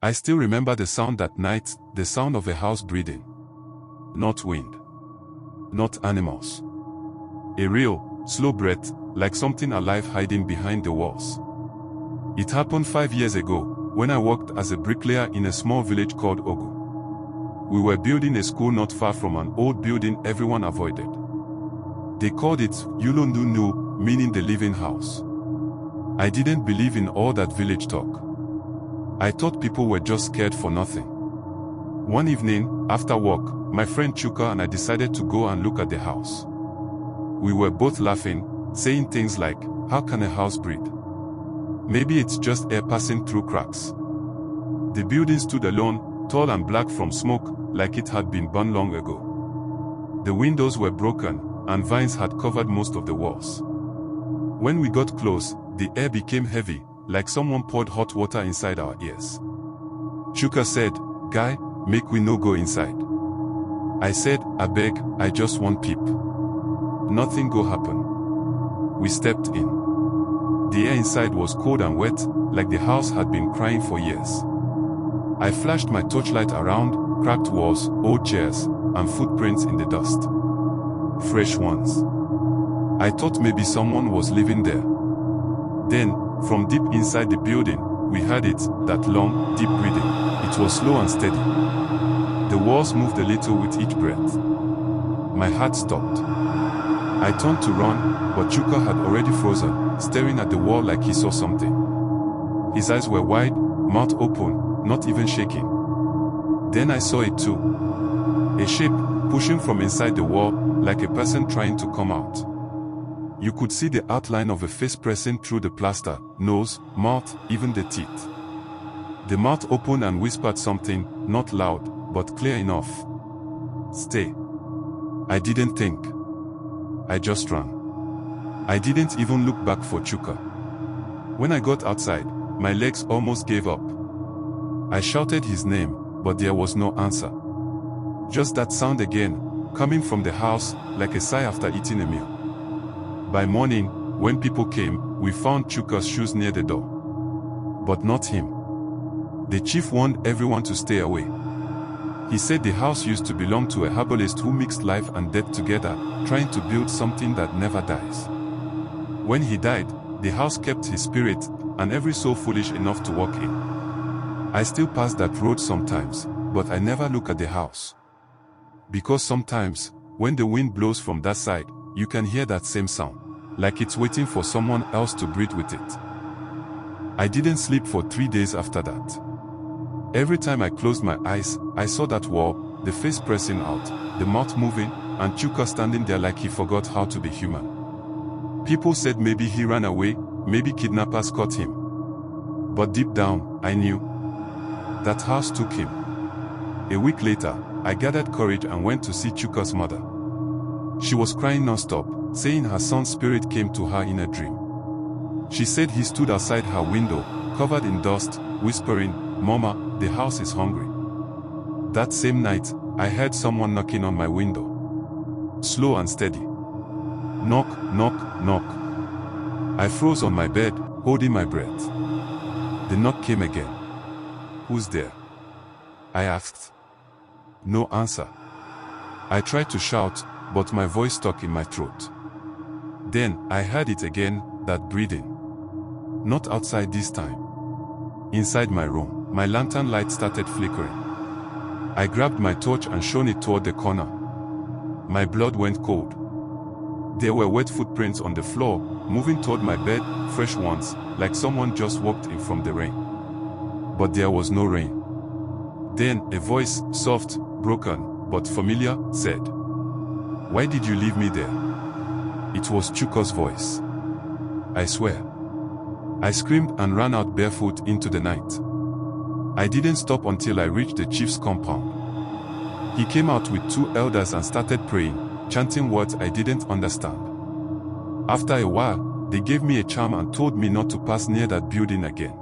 I still remember the sound that night, the sound of a house breathing. Not wind. Not animals. A real, slow breath, like something alive hiding behind the walls. It happened 5 years ago, when I worked as a bricklayer in a small village called Ogu. We were building a school not far from an old building everyone avoided. They called it Yulondundu, meaning the living house. I didn't believe in all that village talk. I thought people were just scared for nothing. One evening, after work, my friend Chuka and I decided to go and look at the house. We were both laughing, saying things like, how can a house breathe? Maybe it's just air passing through cracks. The building stood alone, tall and black from smoke, like it had been burned long ago. The windows were broken, and vines had covered most of the walls. When we got close, the air became heavy, like someone poured hot water inside our ears. Chuka said, "Guy, make we no go inside." I said, "I beg, I just want peep." Nothing go happen. We stepped in. The air inside was cold and wet, like the house had been crying for years. I flashed my torchlight around, cracked walls, old chairs, and footprints in the dust. Fresh ones. I thought maybe someone was living there. Then, from deep inside the building, we heard it, that long, deep breathing. It was slow and steady. The walls moved a little with each breath. My heart stopped. I turned to run, but Chuka had already frozen, staring at the wall like he saw something. His eyes were wide, mouth open, not even shaking. Then I saw it too. A shape, pushing from inside the wall, like a person trying to come out. You could see the outline of a face pressing through the plaster, nose, mouth, even the teeth. The mouth opened and whispered something, not loud, but clear enough. "Stay." I didn't think. I just ran. I didn't even look back for Chuka. When I got outside, my legs almost gave up. I shouted his name, but there was no answer. Just that sound again, coming from the house, like a sigh after eating a meal. By morning, when people came, we found Chuka's shoes near the door. But not him. The chief warned everyone to stay away. He said the house used to belong to a herbalist who mixed life and death together, trying to build something that never dies. When he died, the house kept his spirit, and every soul foolish enough to walk in. I still pass that road sometimes, but I never look at the house. Because sometimes, when the wind blows from that side, you can hear that same sound, like it's waiting for someone else to breathe with it. I didn't sleep for 3 days after that. Every time I closed my eyes, I saw that wall, the face pressing out, the mouth moving, and Chuka standing there like he forgot how to be human. People said maybe he ran away, maybe kidnappers caught him. But deep down, I knew that house took him. A week later, I gathered courage and went to see Chuka's mother. She was crying non-stop, saying her son's spirit came to her in a dream. She said he stood outside her window, covered in dust, whispering, "Mama, the house is hungry." That same night, I heard someone knocking on my window. Slow and steady. Knock, knock, knock. I froze on my bed, holding my breath. The knock came again. "Who's there?" I asked. No answer. I tried to shout, but my voice stuck in my throat. Then, I heard it again, that breathing. Not outside this time. Inside my room, my lantern light started flickering. I grabbed my torch and shone it toward the corner. My blood went cold. There were wet footprints on the floor, moving toward my bed, fresh ones, like someone just walked in from the rain. But there was no rain. Then, a voice, soft, broken, but familiar, said, "Why did you leave me there?" It was Chuka's voice. I swear. I screamed and ran out barefoot into the night. I didn't stop until I reached the chief's compound. He came out with 2 elders and started praying, chanting words I didn't understand. After a while, they gave me a charm and told me not to pass near that building again.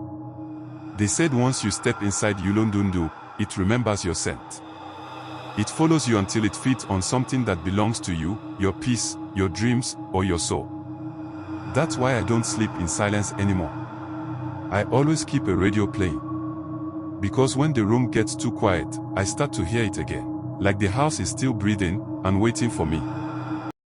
They said once you step inside Yulondundu, it remembers your scent. It follows you until it feeds on something that belongs to you, your peace, your dreams, or your soul. That's why I don't sleep in silence anymore. I always keep a radio playing. Because when the room gets too quiet, I start to hear it again. Like the house is still breathing and waiting for me.